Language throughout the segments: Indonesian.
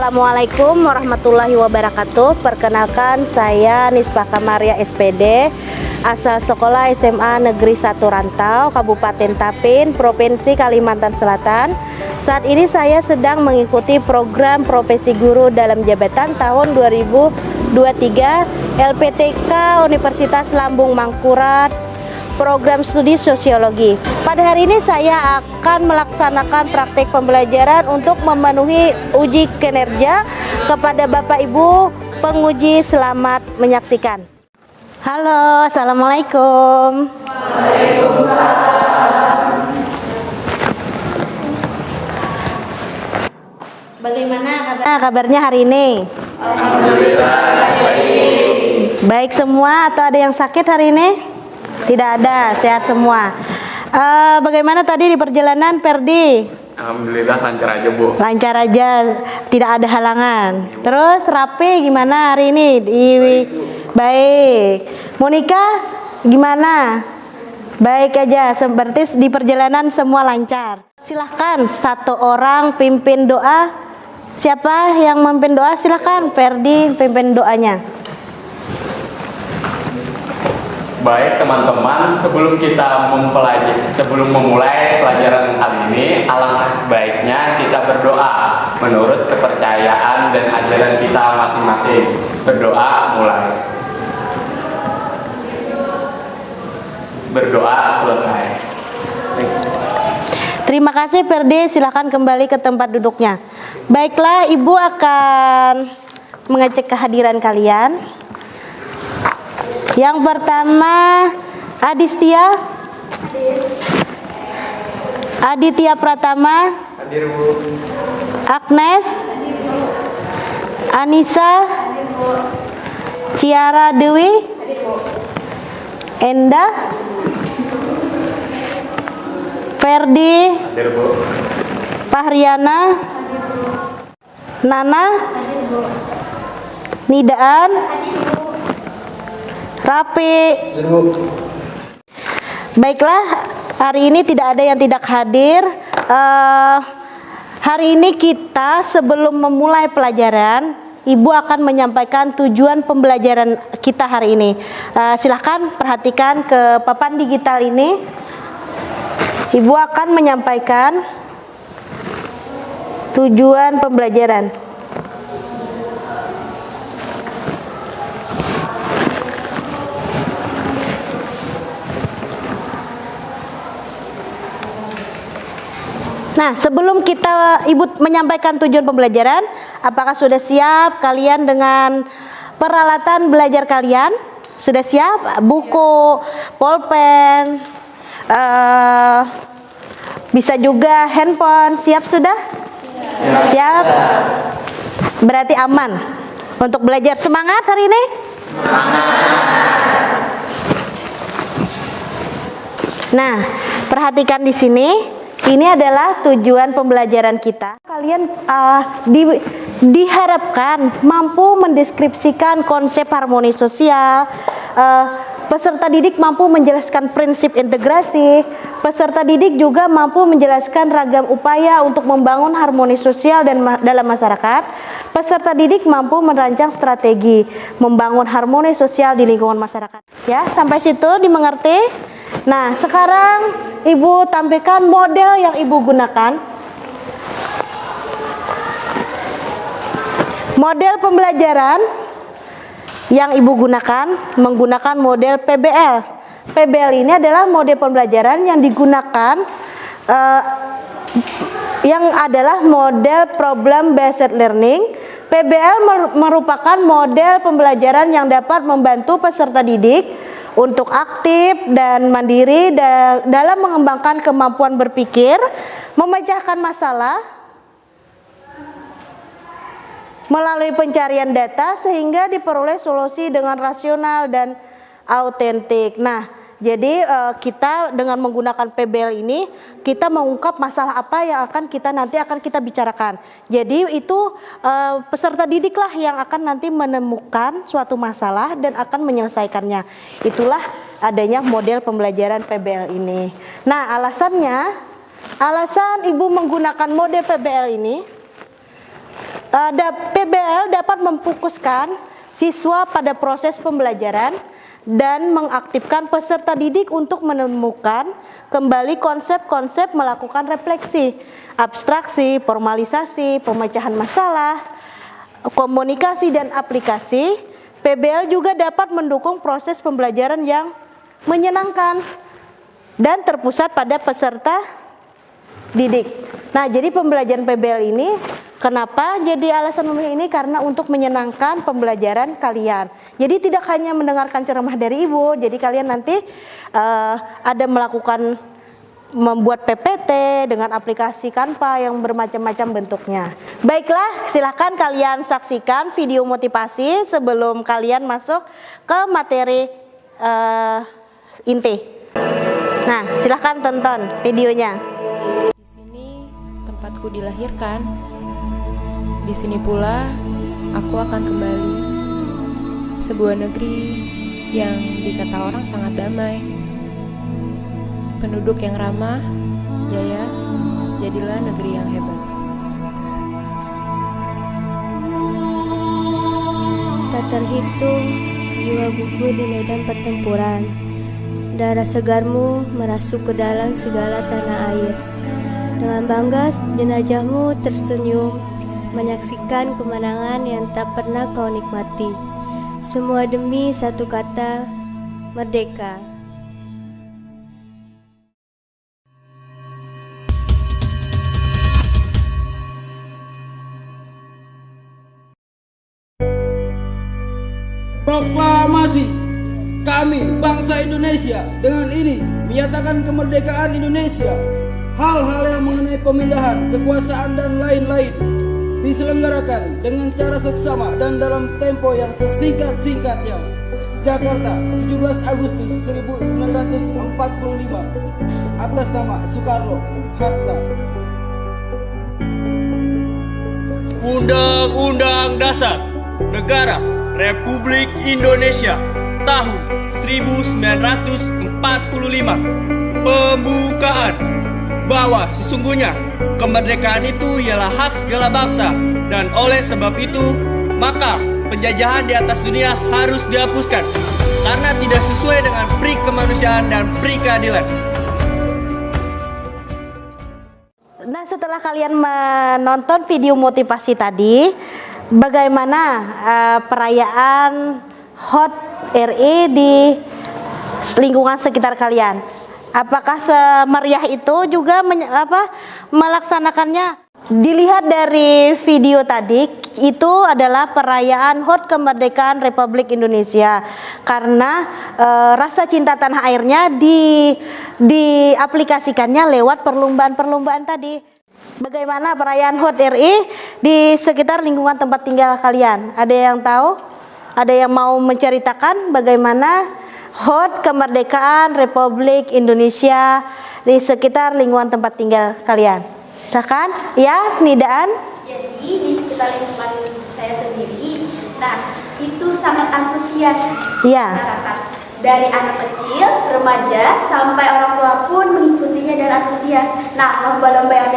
Assalamualaikum warahmatullahi wabarakatuh. Perkenalkan, saya Nisbah Kamaria SPD, asal sekolah SMA Negeri 1 Rantau, Kabupaten Tapin, Provinsi Kalimantan Selatan. Saat ini saya sedang mengikuti program profesi guru dalam jabatan tahun 2023 LPTK Universitas Lambung Mangkurat, program studi sosiologi. Pada hari ini saya akan melaksanakan praktek pembelajaran untuk memenuhi uji kinerja kepada Bapak Ibu penguji. Selamat menyaksikan. Halo, Assalamualaikum. Waalaikumsalam. Bagaimana kabarnya hari ini? Alhamdulillah baik. Baik semua atau ada yang sakit hari ini? Tidak ada, sehat semua. Bagaimana tadi di perjalanan, Perdi? Alhamdulillah lancar aja, Bu. Lancar aja, tidak ada halangan. Terus Rapi gimana hari ini? Baik. Monika gimana? Baik aja, berarti di perjalanan semua lancar. Silahkan satu orang pimpin doa. Siapa yang memimpin doa? Silahkan Perdi pimpin doanya. Baik teman-teman, sebelum memulai pelajaran kali ini, alangkah baiknya kita berdoa menurut kepercayaan dan ajaran kita masing-masing. Berdoa mulai. Berdoa selesai. Terima kasih Perdi, silahkan kembali ke tempat duduknya. Baiklah, Ibu akan mengecek kehadiran kalian. Yang pertama, Adistia. Aditya Pratama. Hadir, Bu. Agnes. Anissa. Ciara Dewi. Enda. Ferdi. Hadir, Bu. Pahriana. Nana. Nidaan. Rapi. Baiklah, hari ini tidak ada yang tidak hadir. Hari ini kita sebelum memulai pelajaran, Ibu akan menyampaikan tujuan pembelajaran kita hari ini. Silahkan perhatikan ke papan digital ini. Ibu akan menyampaikan tujuan pembelajaran. Nah, sebelum Ibu menyampaikan tujuan pembelajaran, apakah sudah siap kalian dengan peralatan belajar kalian? Sudah siap? Buku, pulpen, bisa juga handphone. Siap sudah? Siap? Berarti aman untuk belajar. Semangat hari ini? Nah, perhatikan di sini. Ini adalah tujuan pembelajaran kita. Kalian diharapkan mampu mendeskripsikan konsep harmoni sosial. Peserta didik mampu menjelaskan prinsip integrasi. Peserta didik juga mampu menjelaskan ragam upaya untuk membangun harmoni sosial dalam masyarakat. Peserta didik mampu merancang strategi membangun harmoni sosial di lingkungan masyarakat. Ya, sampai situ dimengerti? Nah, sekarang Ibu tampilkan model yang Ibu gunakan. Model pembelajaran yang Ibu gunakan menggunakan model PBL. PBL ini adalah model pembelajaran yang digunakan yang adalah model problem based learning. PBL merupakan model pembelajaran yang dapat membantu peserta didik untuk aktif dan mandiri dalam mengembangkan kemampuan berpikir, memecahkan masalah melalui pencarian data sehingga diperoleh solusi dengan rasional dan autentik. Nah, jadi kita dengan menggunakan PBL ini kita mengungkap masalah apa yang nanti akan kita bicarakan. Jadi itu peserta didiklah yang akan nanti menemukan suatu masalah dan akan menyelesaikannya. Itulah adanya model pembelajaran PBL ini. Nah, alasan Ibu menggunakan model PBL ini PBL dapat memfokuskan siswa pada proses pembelajaran dan mengaktifkan peserta didik untuk menemukan kembali konsep-konsep, melakukan refleksi, abstraksi, formalisasi, pemecahan masalah, komunikasi dan aplikasi. PBL juga dapat mendukung proses pembelajaran yang menyenangkan dan terpusat pada peserta didik. Nah, jadi pembelajaran PBL ini kenapa jadi alasan memilih ini? Karena untuk menyenangkan pembelajaran kalian. Jadi tidak hanya mendengarkan ceramah dari ibu, jadi kalian nanti ada melakukan membuat PPT dengan aplikasi Canva yang bermacam-macam bentuknya. Baiklah, silahkan kalian saksikan video motivasi sebelum kalian masuk ke materi inti. Nah, silahkan tonton videonya. Di sini tempatku dilahirkan. Di sini pula aku akan kembali. Sebuah negeri yang dikata orang sangat damai. Penduduk yang ramah, jaya, jadilah negeri yang hebat. Tak terhitung jiwa gugur di medan pertempuran. Darah segarmu merasuk ke dalam segala tanah air. Dengan bangga jenazahmu tersenyum, menyaksikan kemenangan yang tak pernah kau nikmati. Semua demi satu kata, merdeka. Proklamasi kami bangsa Indonesia dengan ini menyatakan kemerdekaan Indonesia. Hal-hal yang mengenai pemindahan kekuasaan dan lain-lain diselenggarakan dengan cara seksama dan dalam tempo yang sesingkat-singkatnya. Jakarta, 17 Agustus 1945. Atas nama Soekarno Hatta. Undang-Undang Dasar Negara Republik Indonesia tahun 1945. Pembukaan bahwa sesungguhnya kemerdekaan itu ialah hak segala bangsa, dan oleh sebab itu maka penjajahan di atas dunia harus dihapuskan karena tidak sesuai dengan pri kemanusiaan dan pri keadilan. Nah, setelah kalian menonton video motivasi tadi, bagaimana perayaan HOT RI di lingkungan sekitar kalian? Apakah semeriah itu juga melaksanakannya? Dilihat dari video tadi, itu adalah perayaan HOT kemerdekaan Republik Indonesia. Karena rasa cinta tanah airnya diaplikasikannya lewat perlombaan-perlombaan tadi. Bagaimana perayaan HOT RI di sekitar lingkungan tempat tinggal kalian? Ada yang tahu? Ada yang mau menceritakan bagaimana HOT kemerdekaan Republik Indonesia di sekitar lingkungan tempat tinggal kalian? Silakan. Ya, Nidaan. Jadi di sekitar lingkungan saya sendiri, nah itu sangat antusias Ya. masyarakat. Dari anak kecil, remaja, sampai orang tua pun mengikutinya dan antusias. Nah, lomba-lomba yang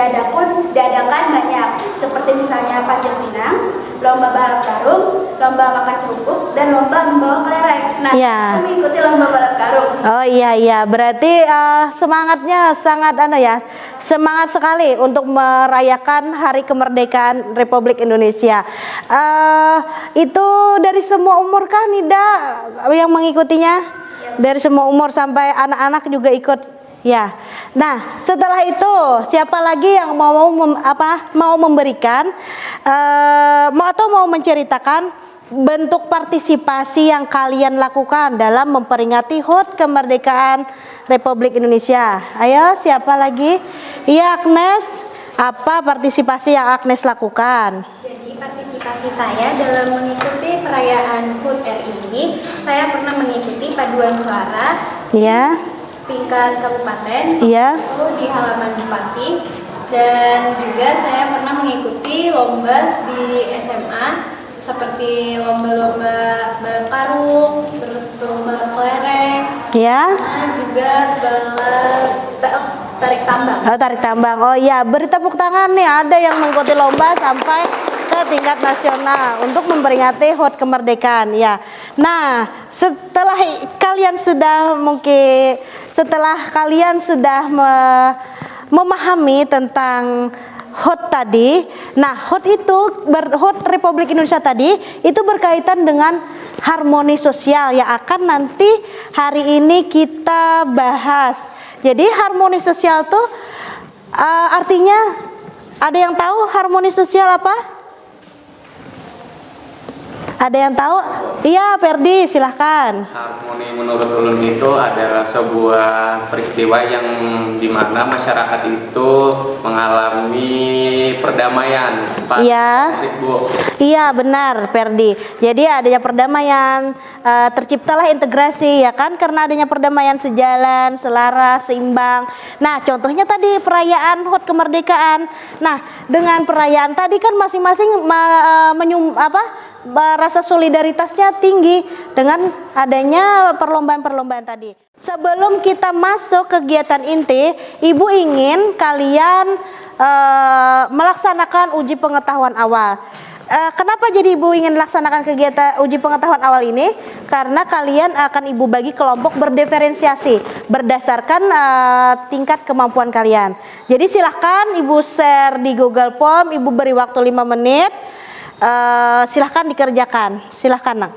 diadakan banyak, seperti misalnya panjat pinang, lomba balap karung, lomba makan kerupuk, dan lomba membawa kelereng. Nah, Ya. aku mengikuti lomba balap karung. Oh iya, berarti semangatnya sangat semangat sekali untuk merayakan Hari Kemerdekaan Republik Indonesia. Itu dari semua umur kah, Nida, yang mengikutinya? Dari semua umur sampai anak-anak juga ikut. Ya. Nah, setelah itu siapa lagi yang mau memberikan mau menceritakan bentuk partisipasi yang kalian lakukan dalam memperingati HOT kemerdekaan Republik Indonesia? Ayo, siapa lagi? Iya, Agnes. Apa partisipasi yang Agnes lakukan? Jadi partisipasi saya dalam mengikuti perayaan HOT RI ini, saya pernah mengikuti paduan suara Iya. tingkat kabupaten, Iya. itu di halaman Bupati, dan juga saya pernah mengikuti lomba di SMA seperti lomba-lomba balap karung, terus tuh balap kelereng, Ya. juga balap tarik tambang. Oh, tarik tambang. Oh iya, beri tepuk tangan nih. Ada yang mengikuti lomba sampai ke tingkat nasional untuk memperingati HUT kemerdekaan ya. Nah, setelah kalian sudah memahami tentang HUT tadi, nah HUT Republik Indonesia tadi itu berkaitan dengan harmoni sosial yang akan nanti hari ini kita bahas. Jadi harmoni sosial tuh artinya, ada yang tahu harmoni sosial apa? Ada yang tahu? Iya, Ferdi, silahkan. Harmoni menurut ulun itu adalah sebuah peristiwa yang dimana masyarakat itu mengalami perdamaian. Iya. Iya, benar, Ferdi. Jadi adanya perdamaian, terciptalah integrasi ya kan, karena adanya perdamaian sejalan, selaras, seimbang. Nah, contohnya tadi perayaan HUT kemerdekaan. Nah, dengan perayaan tadi kan masing-masing rasa solidaritasnya tinggi dengan adanya perlombaan-perlombaan tadi. Sebelum kita masuk kegiatan inti, Ibu ingin kalian melaksanakan uji pengetahuan awal. Kenapa jadi Ibu ingin melaksanakan kegiatan uji pengetahuan awal ini? Karena kalian akan Ibu bagi kelompok berdiferensiasi berdasarkan tingkat kemampuan kalian. Jadi silahkan Ibu share di Google Form, Ibu beri waktu 5 menit. Silahkan dikerjakan, silahkan Nang.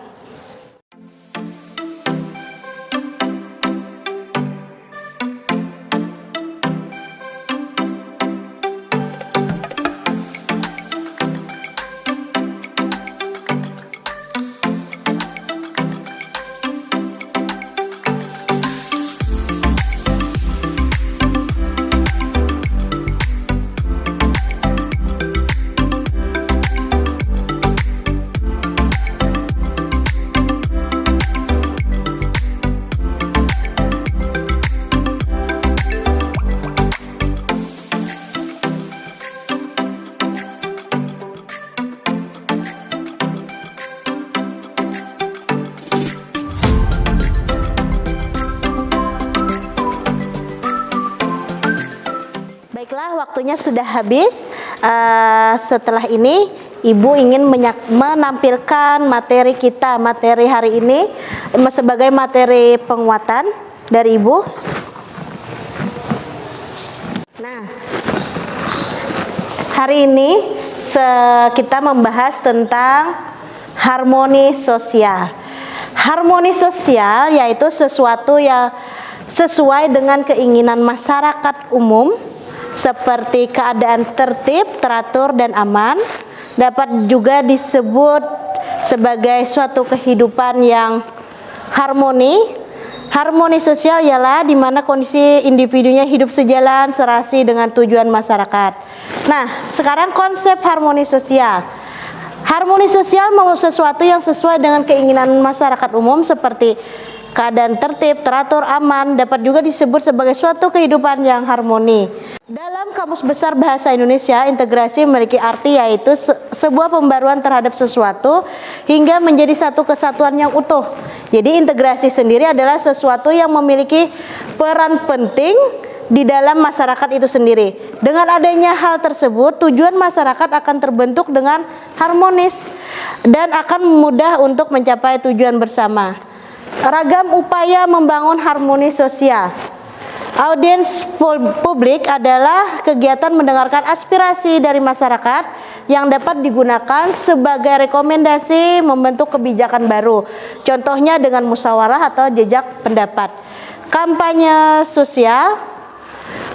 Baiklah, waktunya sudah habis. Setelah ini Ibu ingin menampilkan materi kita, materi hari ini sebagai materi penguatan dari Ibu. Nah, hari ini kita membahas tentang harmoni sosial. Harmoni sosial yaitu sesuatu yang sesuai dengan keinginan masyarakat umum, seperti keadaan tertib, teratur, dan aman. Dapat juga disebut sebagai suatu kehidupan yang harmoni. Harmoni sosial ialah di mana kondisi individunya hidup sejalan, serasi dengan tujuan masyarakat. Nah, sekarang konsep harmoni sosial. Harmoni sosial mau sesuatu yang sesuai dengan keinginan masyarakat umum seperti keadaan tertib, teratur, aman. Dapat juga disebut sebagai suatu kehidupan yang harmoni. Dalam Kamus Besar Bahasa Indonesia, integrasi memiliki arti yaitu sebuah pembaruan terhadap sesuatu hingga menjadi satu kesatuan yang utuh. Jadi integrasi sendiri adalah sesuatu yang memiliki peran penting di dalam masyarakat itu sendiri. Dengan adanya hal tersebut, tujuan masyarakat akan terbentuk dengan harmonis dan akan mudah untuk mencapai tujuan bersama. Ragam upaya membangun harmoni sosial. Audiens publik adalah kegiatan mendengarkan aspirasi dari masyarakat yang dapat digunakan sebagai rekomendasi membentuk kebijakan baru. Contohnya dengan musyawarah atau jejak pendapat. Kampanye sosial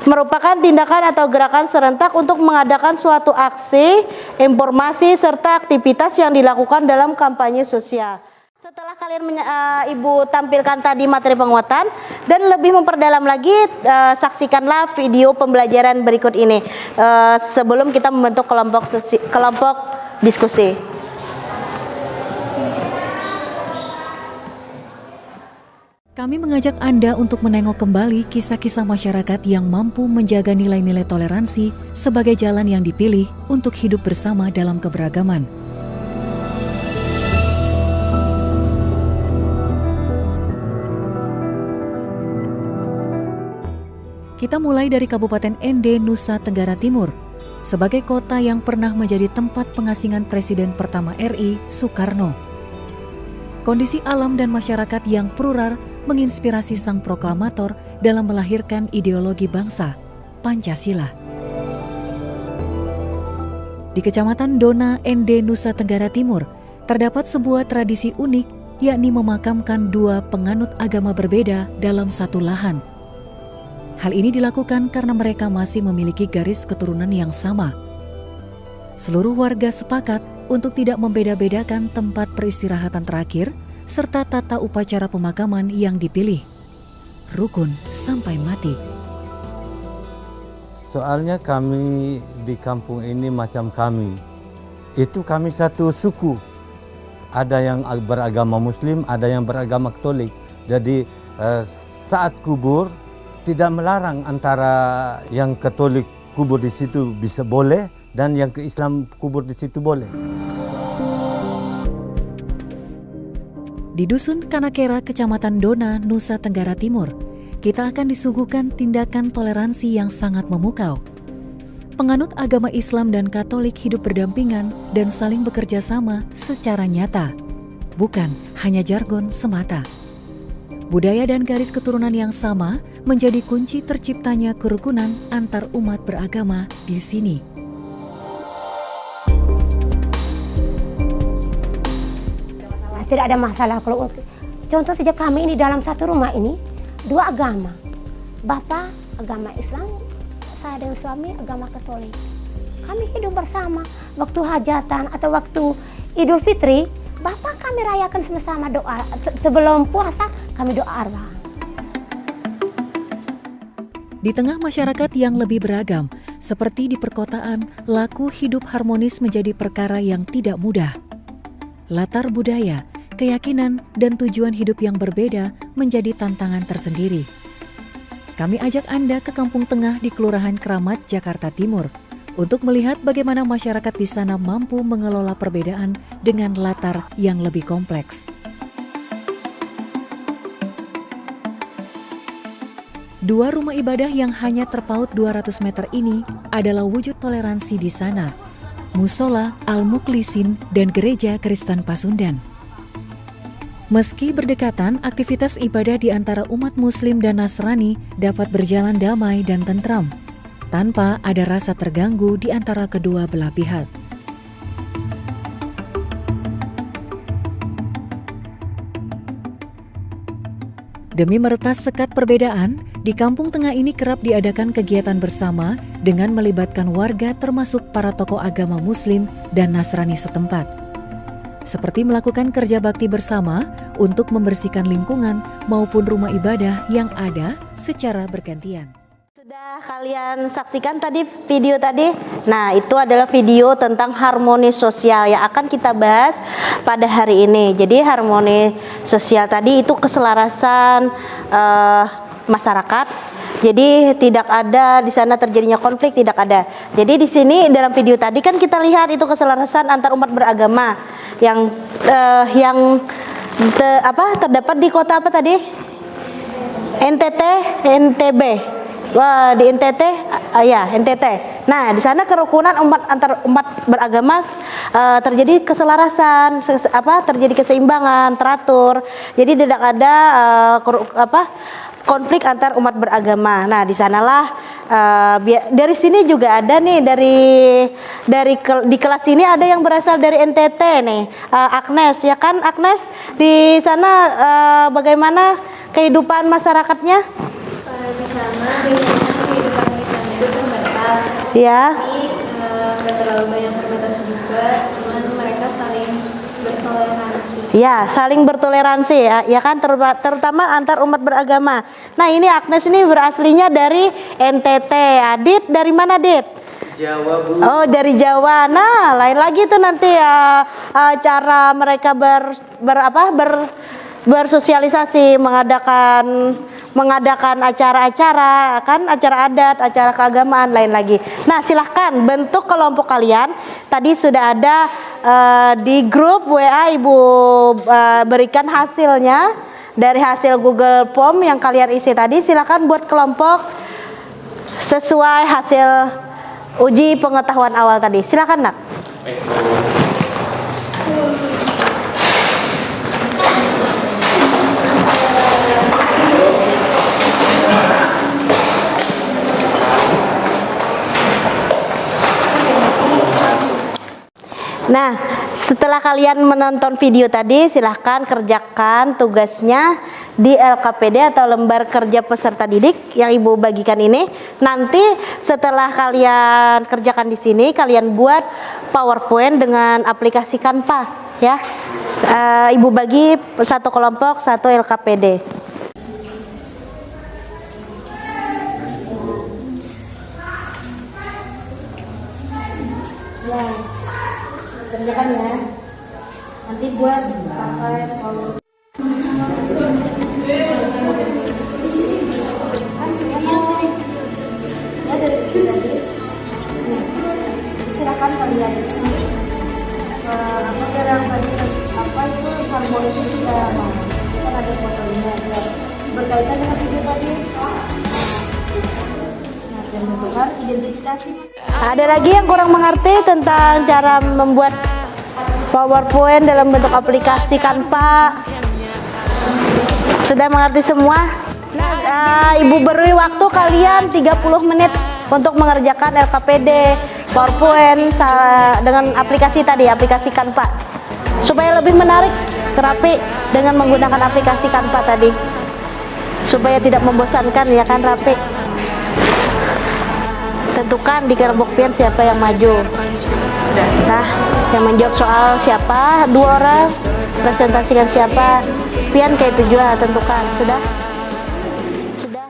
merupakan tindakan atau gerakan serentak untuk mengadakan suatu aksi, informasi, serta aktivitas yang dilakukan dalam kampanye sosial. Setelah kalian Ibu tampilkan tadi materi penguatan dan lebih memperdalam lagi, saksikanlah video pembelajaran berikut ini sebelum kita membentuk kelompok diskusi. Kami mengajak Anda untuk menengok kembali kisah-kisah masyarakat yang mampu menjaga nilai-nilai toleransi sebagai jalan yang dipilih untuk hidup bersama dalam keberagaman. Kita mulai dari Kabupaten Ende, Nusa Tenggara Timur. sebagai kota yang pernah menjadi tempat pengasingan Presiden pertama RI, Soekarno. Kondisi alam dan masyarakat yang plural menginspirasi sang proklamator dalam melahirkan ideologi bangsa, Pancasila. Di Kecamatan Dona, ND, Nusa Tenggara Timur, terdapat sebuah tradisi unik, yakni memakamkan dua penganut agama berbeda dalam satu lahan. Hal ini dilakukan karena mereka masih memiliki garis keturunan yang sama. Seluruh warga sepakat untuk tidak membeda-bedakan tempat peristirahatan terakhir serta tata upacara pemakaman yang dipilih. Rukun sampai mati. Soalnya kami di kampung ini macam kami. Itu kami satu suku. Ada yang beragama Muslim, ada yang beragama Katolik. Jadi saat kubur tidak melarang antara yang Katolik kubur di situ bisa boleh dan yang ke Islam kubur di situ boleh. Di Dusun Kanakera, Kecamatan Dona, Nusa Tenggara Timur, kita akan disuguhkan tindakan toleransi yang sangat memukau. Penganut agama Islam dan Katolik hidup berdampingan dan saling bekerja sama secara nyata, bukan hanya jargon semata. Budaya dan garis keturunan yang sama menjadi kunci terciptanya kerukunan antar umat beragama di sini. Tidak ada masalah kalau contoh saja kami ini dalam satu rumah ini dua agama. Bapak agama Islam, saya dengan suami agama Katolik. Kami hidup bersama. Waktu hajatan atau waktu Idul Fitri, Bapak kami rayakan sama-sama doa. Sebelum puasa kami doa arwah. Di tengah masyarakat yang lebih beragam, seperti di perkotaan, laku hidup harmonis menjadi perkara yang tidak mudah. Latar budaya, keyakinan, dan tujuan hidup yang berbeda menjadi tantangan tersendiri. Kami ajak Anda ke Kampung Tengah di Kelurahan Keramat, Jakarta Timur, untuk melihat bagaimana masyarakat di sana mampu mengelola perbedaan dengan latar yang lebih kompleks. Dua rumah ibadah yang hanya terpaut 200 meter ini adalah wujud toleransi di sana, Musola Al-Muklisin dan Gereja Kristen Pasundan. Meski berdekatan, aktivitas ibadah di antara umat Muslim dan Nasrani dapat berjalan damai dan tentram, tanpa ada rasa terganggu di antara kedua belah pihak. Demi meretas sekat perbedaan, di Kampung Tengah ini kerap diadakan kegiatan bersama dengan melibatkan warga termasuk para tokoh agama Muslim dan Nasrani setempat. Seperti melakukan kerja bakti bersama untuk membersihkan lingkungan maupun rumah ibadah yang ada secara bergantian. Sudah kalian saksikan tadi video tadi? Nah, itu adalah video tentang harmoni sosial yang akan kita bahas pada hari ini. Jadi harmoni sosial tadi itu keselarasan masyarakat. Jadi tidak ada di sana terjadinya konflik, tidak ada. Jadi di sini dalam video tadi kan kita lihat itu keselarasan antar umat beragama yang terdapat di kota apa tadi? NTB. Wah, di NTT ya, NTT. Nah, di sana kerukunan antar umat beragama terjadi keselarasan, terjadi keseimbangan, teratur. Jadi tidak ada konflik antar umat beragama. Nah, di sanalah dari sini juga ada nih di kelas ini ada yang berasal dari NTT nih, Agnes ya kan Agnes, di sana bagaimana kehidupan masyarakatnya? Di sana biasanya kehidupan di sana itu terbatas. Ya. Tapi nggak terlalu banyak terbatas juga, cuman mereka saling bertoleransi. Ya, saling bertoleransi ya kan, terutama antar umat beragama. Nah, ini Agnes ini beraslinya dari NTT. Adit dari mana, Dit? Jawa, Bu. Oh, dari Jawa. Nah, lain lagi tuh nanti cara mereka bersosialisasi, mengadakan acara-acara, kan acara adat, acara keagamaan, lain lagi. Nah, silahkan bentuk kelompok kalian. Tadi sudah ada di grup WA Ibu berikan hasilnya dari hasil Google Form yang kalian isi tadi. Silahkan buat kelompok sesuai hasil uji pengetahuan awal tadi. Silakan, Nak. Nah, setelah kalian menonton video tadi, silahkan kerjakan tugasnya di LKPD atau lembar kerja peserta didik yang Ibu bagikan ini. Nanti setelah kalian kerjakan di sini, kalian buat PowerPoint dengan aplikasi Canva, ya. Ibu bagi satu kelompok, satu LKPD. Ya. Kerjakan ya, nanti buat pakai PowerPoint. Ya dari tadi, silakan kalian isi apa yang tadi apa itu harmonisasi kan ada fotonya ya. Berkaitan dengan video tadi. Menentukan identifikasi. Ada lagi yang kurang mengerti tentang cara membuat PowerPoint dalam bentuk aplikasi Canva? Sudah mengerti semua? Ibu beri waktu kalian 30 menit untuk mengerjakan LKPD PowerPoint dengan aplikasi tadi, aplikasi Canva, supaya lebih menarik, rapi dengan menggunakan aplikasi Canva tadi, supaya tidak membosankan, ya kan, rapi. Tentukan di kelompok pian siapa yang maju. Nah, yang menjawab soal siapa, 2 orang, presentasikan siapa, pian kayak tujuan, tentukan. Sudah? Sudah.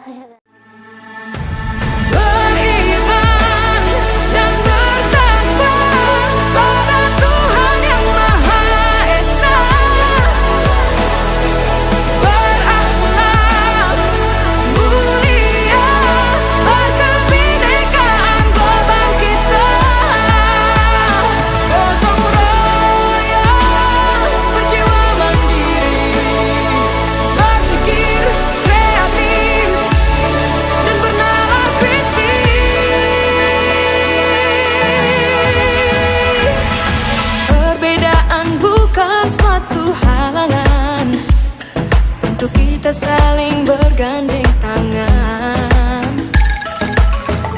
Kita saling bergandeng tangan,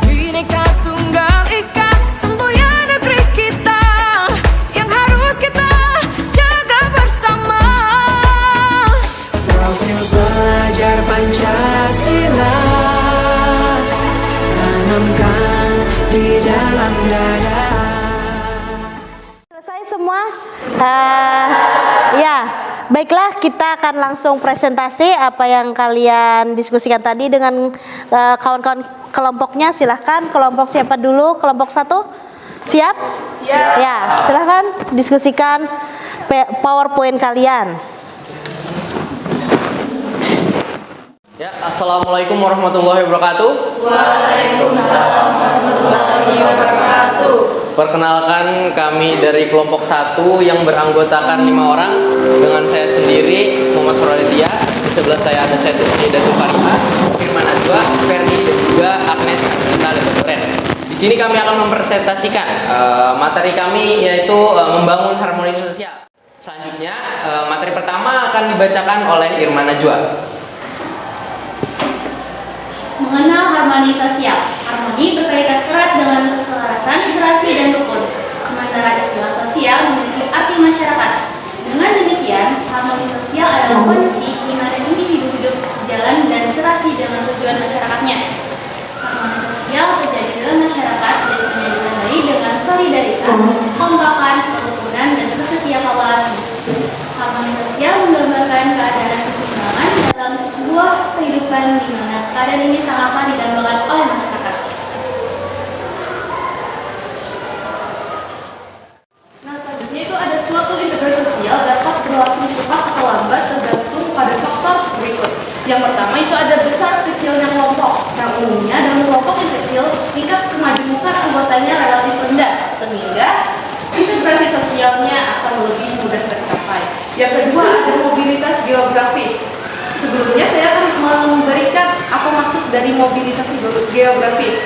Bhinneka Tunggal Ika, semboyan negeri kita yang harus kita jaga bersama. Profil belajar Pancasila tanamkan di dalam dada. Selesai semua? Ya. Baiklah, kita akan langsung presentasi apa yang kalian diskusikan tadi dengan kawan-kawan kelompoknya. Silahkan, kelompok siapa dulu? Kelompok 1? Siap? Siap. Ya, silahkan diskusikan PowerPoint kalian. Ya, Assalamualaikum warahmatullahi wabarakatuh. Waalaikumsalam warahmatullahi wabarakatuh. Perkenalkan, kami dari kelompok 1 yang beranggotakan 5 orang dengan saya sendiri, Muhammad Suraditya. Di sebelah saya ada Said Datul Fariha, Firman Najwa, Ferdi, dan juga Agnes Anita Letoren. Di sini kami akan mempresentasikan materi kami, yaitu membangun harmoni sosial. Selanjutnya, materi pertama akan dibacakan oleh Irman Najwa. Mengenal harmoni sosial. Harmoni berkaitan erat dengan keselarasan, serasi, dan rukun. Sementara istilah sosial memiliki arti masyarakat. Dengan demikian, harmoni sosial adalah kondisi di mana individu hidup sejalan dan serasi dengan tujuan masyarakatnya. Harmoni sosial terjadi dalam masyarakat dan ditandai dengan solidaritas, kekompakan, kerukunan, dan kesetiakawanan. Harmoni sosial menggambarkan keadaan keseimbangan dalam sebuah kehidupan di mana keadaan ini sangat didambakan oleh masyarakat. Nah, selanjutnya itu ada suatu integrasi sosial dapat berlangsung cepat atau lambat tergantung pada faktor berikut. Yang pertama itu ada besar kecilnya kelompok. Yang umumnya dalam kelompok yang kecil, tingkat kemajemukan anggotanya relatif rendah, sehingga integrasi sosialnya akan lebih mudah tercapai. Yang kedua ada mobilitas geografis. Sebelumnya saya akan memberikan apa maksud dari mobilitas geografis.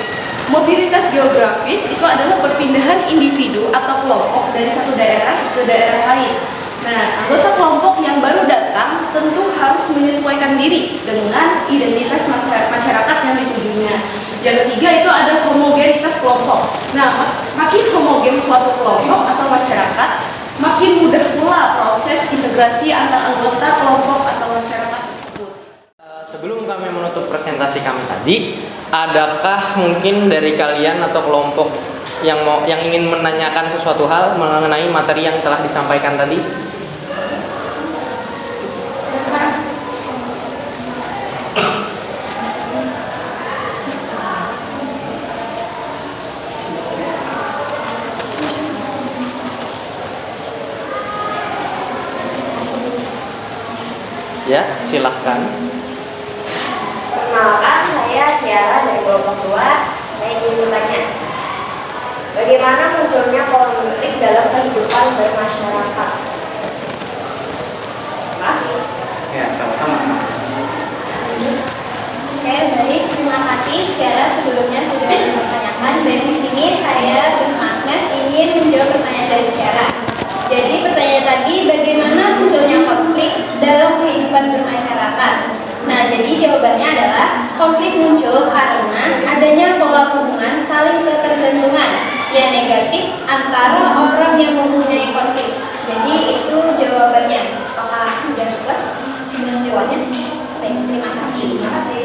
Mobilitas geografis itu adalah perpindahan individu atau kelompok dari satu daerah ke daerah lain. Nah, anggota kelompok yang baru datang tentu harus menyesuaikan diri dengan identitas masyarakat yang ditujunya. Yang ketiga itu ada homogenitas kelompok. Nah, makin homogen suatu kelompok atau masyarakat, makin mudah pula proses integrasi antar anggota kelompok atau masyarakat tersebut. Sebelum kami menutup presentasi kami tadi, adakah mungkin dari kalian atau kelompok yang ingin menanyakan sesuatu hal mengenai materi yang telah disampaikan tadi? Ya, silahkan. Perkenalkan, saya Tiara dari kelompok 2. Saya ingin bertanya, bagaimana munculnya konflik dalam kehidupan bermasyarakat? Terima kasih. Ya, sama-sama. Oke, baik. Terima kasih Tiara sebelumnya sudah mempertanyakan. Dan di sini saya bermakna ingin menjawab pertanyaan dari Tiara. Jadi pertanyaan tadi, bagaimana munculnya konflik dalam kehidupan bermasyarakat? Nah, jadi jawabannya adalah konflik muncul karena adanya pola hubungan saling ketergantungan yang negatif antara orang yang mempunyai konflik. Jadi itu jawabannya. Apakah sudah jelas dengan jawabannya? Baik, terima kasih. Terima kasih.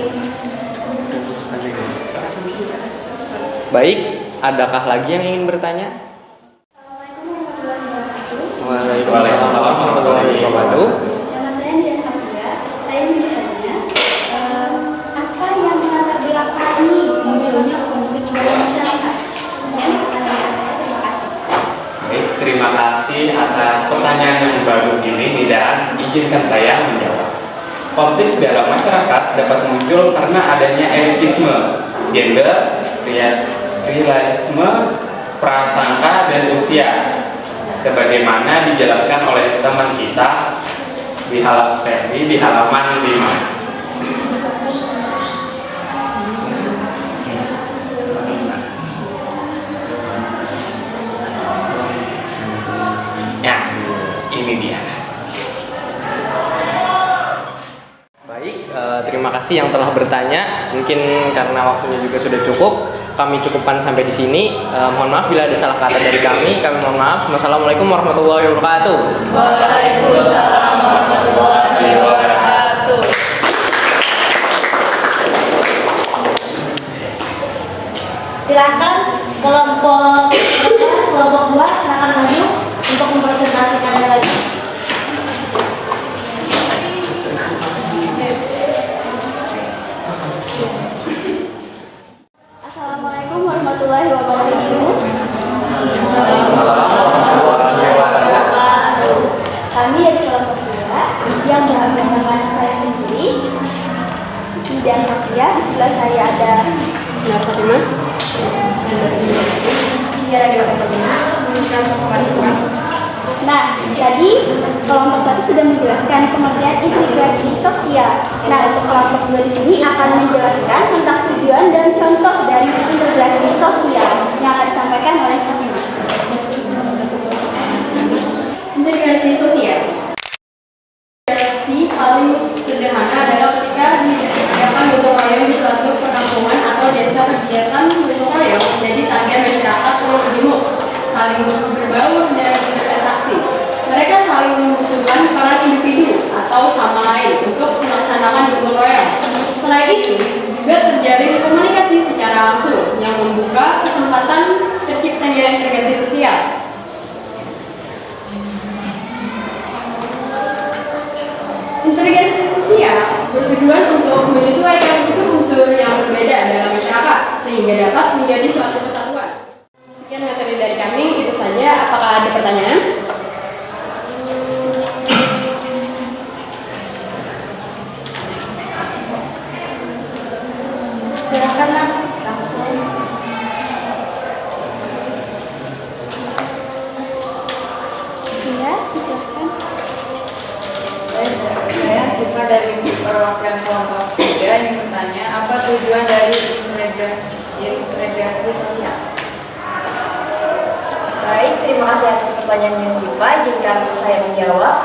Baik, adakah lagi yang ingin bertanya? Waalaikumsalam warahmatullahi wabarakatuh. Nama saya Dian Hafia. Saya ingin bertanya, apa yang melatar belakangi munculnya konflik dalam masyarakat? Sekian pertanyaan saya. Terima kasih. Baik, terima kasih atas pertanyaan yang bagus ini dan izinkan saya menjawab. Konflik dalam masyarakat dapat muncul karena adanya elitisme, gender, tribalisme, prasangka, dan usia. Sebagaimana dijelaskan oleh teman kita di halaman 5. Ya, ini dia. Baik, terima kasih yang telah bertanya. Mungkin karena waktunya juga sudah cukup, kami cukupkan sampai di sini. Mohon maaf bila ada salah kata dari kami. Kami mohon maaf. Wassalamualaikum warahmatullahi wabarakatuh. Waalaikumsalam warahmatullahi wabarakatuh. Silakan kelompok 2 silakan maju untuk mempresentasikannya lagi. Assalamualaikum warahmatullahi wabarakatuh. Kami dari kelompok 2 yang beranggotakan saya sendiri, Dian Hafia. Di sebelah saya ada Fatimah. Nah, jadi kelompok 1 sudah menjelaskan pengertian integrasi sosial. Nah, untuk kelompok 2 di sini akan menjelaskan tentang tujuan dan contoh dari integrasi sosial yang akan disampaikan oleh Fatimah. Integrasi sosial. Integrasi paling sederhana adalah ketika diadakan gotong royong di suatu perkampungan atau desa. Kegiatan gotong royong menjadi target masyarakat yang gemuk, saling berbaur dan berinteraksi. Mereka saling membutuhkan peran individu atau sama lain untuk melaksanakan gotong royong. Selain itu, juga terjalin komunikasi secara langsung yang membuka kesempatan terciptanya integrasi sosial. Integrasi sosial bertujuan untuk menyesuaikan unsur-unsur yang berbeda dalam masyarakat sehingga dapat menjadi suatu kesatuan. Sekian materi dari kami, itu saja. Apakah ada pertanyaan? Silakanlah langsung. Ya, silakan. Saya Siva dari perwakilan kelompok 3 yang bertanya, apa tujuan dari integrasi integrasi sosial? Baik, terima kasih atas pertanyaannya Siva. Izinkan saya menjawab.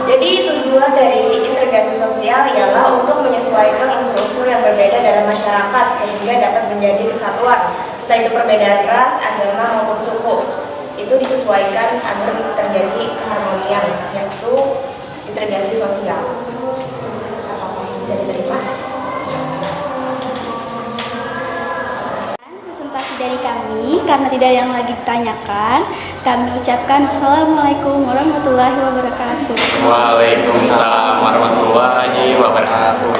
Jadi tujuan dari integrasi sosial ialah untuk menyesuaikan unsur-unsur yang berbeda dalam masyarakat sehingga dapat menjadi kesatuan, entah itu perbedaan ras, agama maupun suku. Itu disesuaikan agar terjadi keharmonian, yaitu integrasi sosial. Apakah bisa diterima? Presentasi dari kami, karena tidak ada yang lagi ditanyakan, kami ucapkan Wassalamualaikum warahmatullahi wabarakatuh. Waalaikumsalam warahmatullahi wabarakatuh.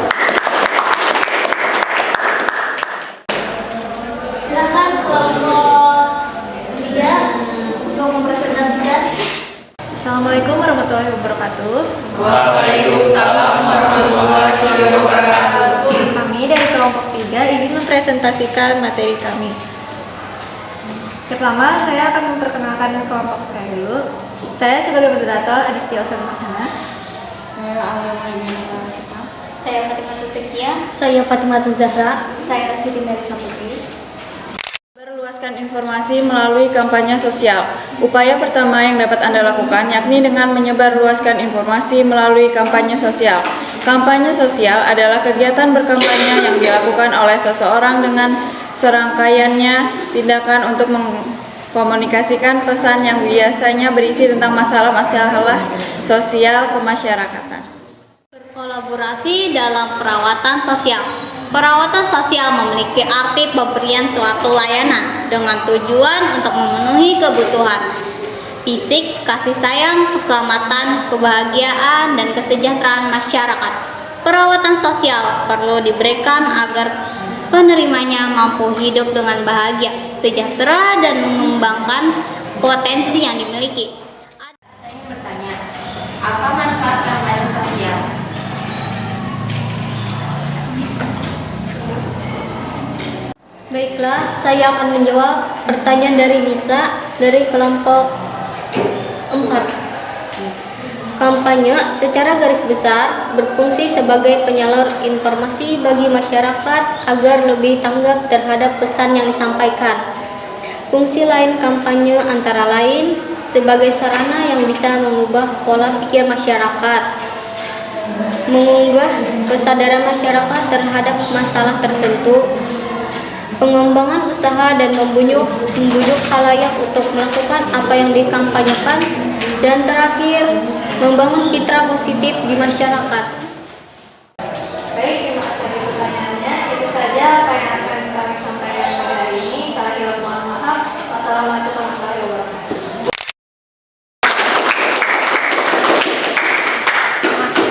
Silakan kelompok 3 untuk mempresentasikan. Assalamualaikum warahmatullahi wabarakatuh. Waalaikumsalam warahmatullahi wabarakatuh. Kami dari kelompok 3 ingin mempresentasikan materi kami. Pertama, saya akan memperkenalkan kelompok saya dulu. Saya sebagai moderator Adistia Osman Masana. Saya Alhamdulillah. Saya Fatimah Tutekia. Saya Fatimah Zahra. Saya Siti Melisa Putri. Berluaskan informasi melalui kampanye sosial. Upaya pertama yang dapat Anda lakukan yakni dengan menyebarluaskan informasi melalui kampanye sosial. Kampanye sosial adalah kegiatan berkampanye yang dilakukan oleh seseorang dengan serangkaiannya tindakan untuk mengkomunikasikan pesan yang biasanya berisi tentang masalah-masalah sosial kemasyarakatan. Berkolaborasi dalam perawatan sosial. Perawatan sosial memiliki arti pemberian suatu layanan dengan tujuan untuk memenuhi kebutuhan fisik, kasih sayang, keselamatan, kebahagiaan, dan kesejahteraan masyarakat. Perawatan sosial perlu diberikan agar penerimanya mampu hidup dengan bahagia, sejahtera, dan mengembangkan potensi yang dimiliki. Saya ingin bertanya, apa manfaat kampanye sosial? Baiklah, saya akan menjawab pertanyaan dari Nisa dari kelompok 4. Kampanye secara garis besar berfungsi sebagai penyalur informasi bagi masyarakat agar lebih tanggap terhadap pesan yang disampaikan. Fungsi lain kampanye antara lain sebagai sarana yang bisa mengubah pola pikir masyarakat, mengubah kesadaran masyarakat terhadap masalah tertentu, pengembangan usaha dan membujuk khalayak untuk melakukan apa yang dikampanyekan, dan terakhir membangun citra positif di masyarakat. Baik, terima kasih atas pertanyaannya. Itu saja apa yang akan kami sampaikan pada hari ini. Salah kira mohon maaf. Wassalamualaikum warahmatullahi wabarakatuh.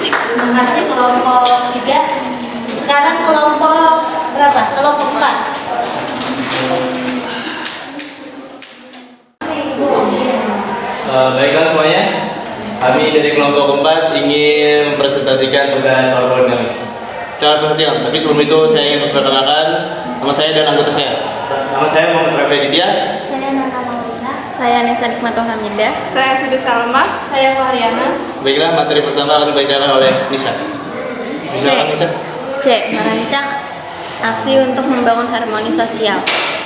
Terima kasih kelompok 3. Sekarang kelompok berapa? Kelompok 4. Baiklah semuanya, kami dari kelompok 4 ingin mempresentasikan tugas PowerPoint kami. Selamat perhatian, tapi sebelum itu saya ingin memperkenalkan nama saya dan anggota saya. Nama saya Muhammad Rafi Aditya. Saya Nana Maulina. Saya Nisa Nikmatul Hamidah. Saya Siti Salma. Saya Wahriana. Baiklah, materi pertama akan dibacakan oleh Nisa. Silakan Nisa. C. Merancang aksi untuk membangun harmoni sosial.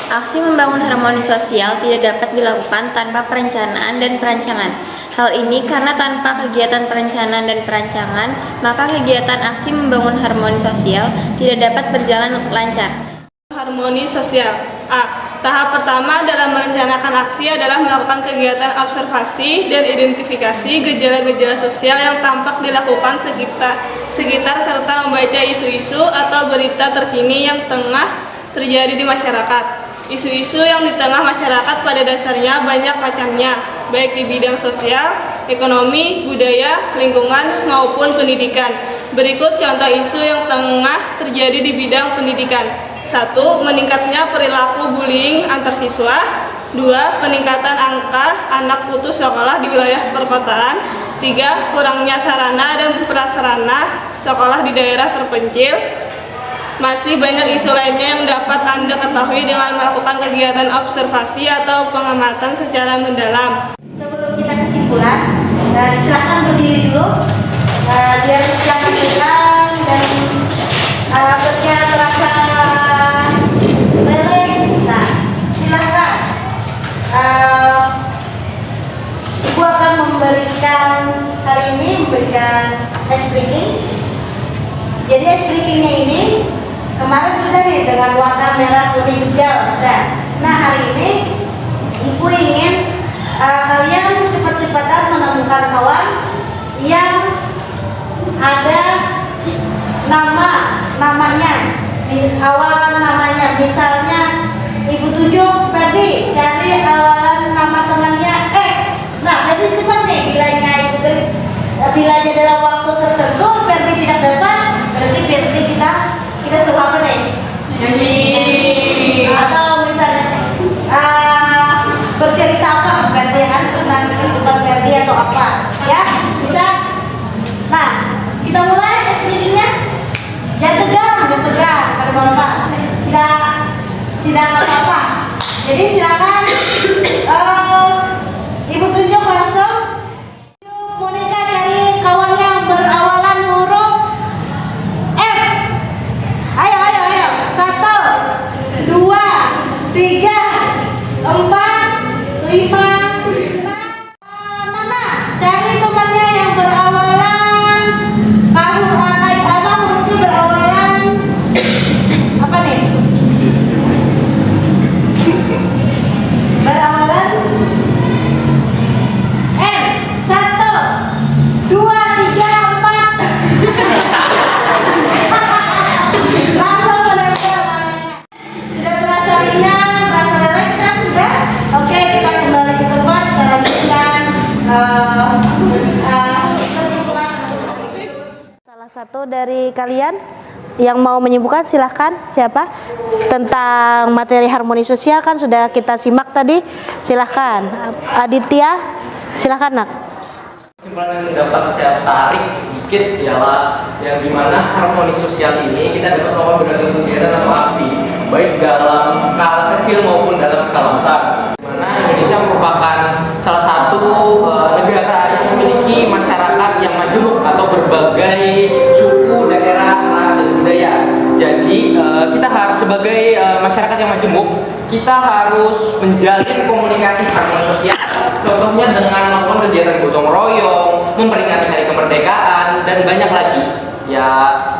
Aksi membangun harmoni sosial tidak dapat dilakukan tanpa perencanaan dan perancangan. Hal ini karena tanpa kegiatan perencanaan dan perancangan, maka kegiatan aksi membangun harmoni sosial tidak dapat berjalan lancar. Harmoni sosial. A. Tahap pertama dalam merencanakan aksi adalah melakukan kegiatan observasi dan identifikasi gejala-gejala sosial yang tampak dilakukan sekitar serta membaca isu-isu atau berita terkini yang tengah terjadi di masyarakat. Isu-isu yang di tengah masyarakat pada dasarnya banyak macamnya, baik di bidang sosial, ekonomi, budaya, lingkungan, maupun pendidikan. Berikut contoh isu yang tengah terjadi di bidang pendidikan. 1. Meningkatnya perilaku bullying antar siswa. 2. Peningkatan angka anak putus sekolah di wilayah perkotaan. 3. Kurangnya sarana dan prasarana sekolah di daerah terpencil. Masih banyak isu lainnya yang dapat Anda ketahui dengan melakukan kegiatan observasi atau pengamatan secara mendalam. Sebelum kita kesimpulan, silakan berdiri dulu, biar jangan tegang dan perutnya terasa relax. Nah, memberikan hari ini ice breaking. Jadi ice breakingnya ini kemarin sudah nih dengan warna merah, kuning, hijau sudah. Nah hari ini Ibu ingin kalian cepat-cepatan menemukan kawan yang ada namanya di awalan namanya. Misalnya Ibu tunjuk Ferdi, cari awalan nama temannya S. Nah Ferdi cepat nih, bilanya dalam waktu tertentu Ferdi tidak dapat, berarti Ferdi kita suruh apa nih? Nyanyi. Atau misalnya bercerita apa Ferdi kan tentang kehidupan Ferdi atau apa, ya bisa. Nah kita mulai SPD-nya. Jangan tegang, kata Bapak. Tidak apa-apa. Jadi silakan Ibu tunjuk langsung. Monika cari kawan yang berawalan huruf F. Ayo. 1, 2, 3, 4, 5, 6. Nana, cari temannya yang berawalan huruf itu berawalan apa nih? Berawalan N. 1, 2, 3, 4. Langsung menempel warnanya. Sudah terasa ringan, terasa relax kan sudah? Oke, kita kembali ke tempat, kita lanjutkan kesimpulan. Salah satu dari kalian yang mau menyimpulkan silahkan. Siapa? Tentang materi harmoni sosial kan sudah kita simak tadi. Silahkan Aditya, silahkan nak. Kesimpulan yang dapat saya tarik sedikit ialah yang dimana harmoni sosial ini kita dapat melakukan berbagai kegiatan atau aksi baik dalam skala kecil maupun dalam skala besar. Dimana Indonesia merupakan salah satu negara yang memiliki masyarakat yang majemuk atau berbagai suku, daerah, ras, dan budaya. Jadi kita harus sebagai masyarakat yang majemuk, kita harus menjalin komunikasi harmoni sosial. Contohnya dengan melakukan kegiatan gotong royong, memperingati hari kemerdekaan, dan banyak lagi. Ya,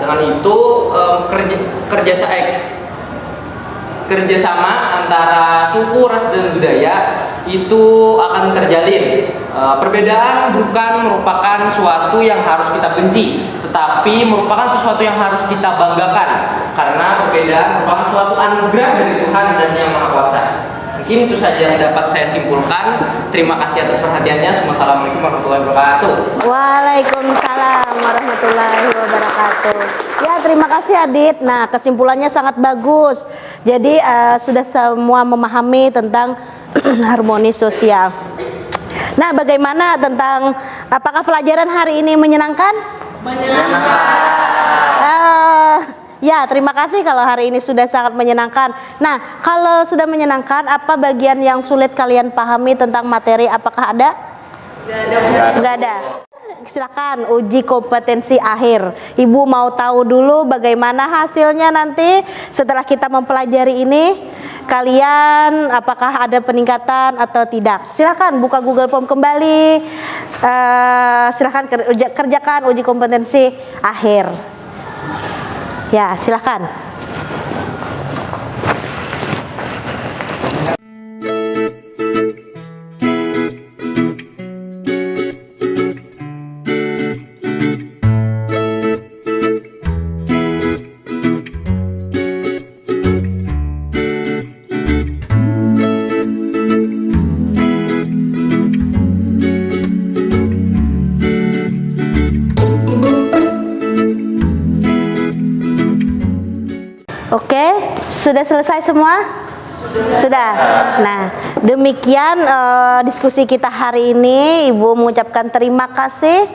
dengan itu kerjasama antara suku, ras, dan budaya itu akan terjalin. Perbedaan bukan merupakan suatu yang harus kita benci, tetapi merupakan sesuatu yang harus kita banggakan, karena perbedaan merupakan suatu anugerah dari Tuhan dan Yang Maha Kuasa. Mungkin itu saja yang dapat saya simpulkan. Terima kasih atas perhatiannya. Assalamualaikum warahmatullahi wabarakatuh. Waalaikumsalam warahmatullahi wabarakatuh. Ya, terima kasih Adit. Nah, kesimpulannya sangat bagus. Jadi sudah semua memahami tentang harmoni sosial. Nah, bagaimana tentang apakah pelajaran hari ini menyenangkan? Ya, terima kasih kalau hari ini sudah sangat menyenangkan. Nah, kalau sudah menyenangkan, apa bagian yang sulit kalian pahami tentang materi? Apakah ada? Nggak ada. Silakan uji kompetensi akhir. Ibu mau tahu dulu bagaimana hasilnya nanti setelah kita mempelajari ini. Kalian apakah ada peningkatan atau tidak? Silakan buka Google Form kembali. Silakan kerjakan uji kompetensi akhir. Ya, silakan. Oke, sudah selesai semua? Sudah. Nah, demikian diskusi kita hari ini. Ibu mengucapkan terima kasih.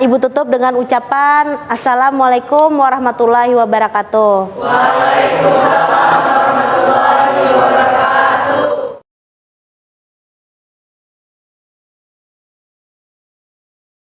Ibu tutup dengan ucapan Assalamualaikum warahmatullahi wabarakatuh. Waalaikumsalam.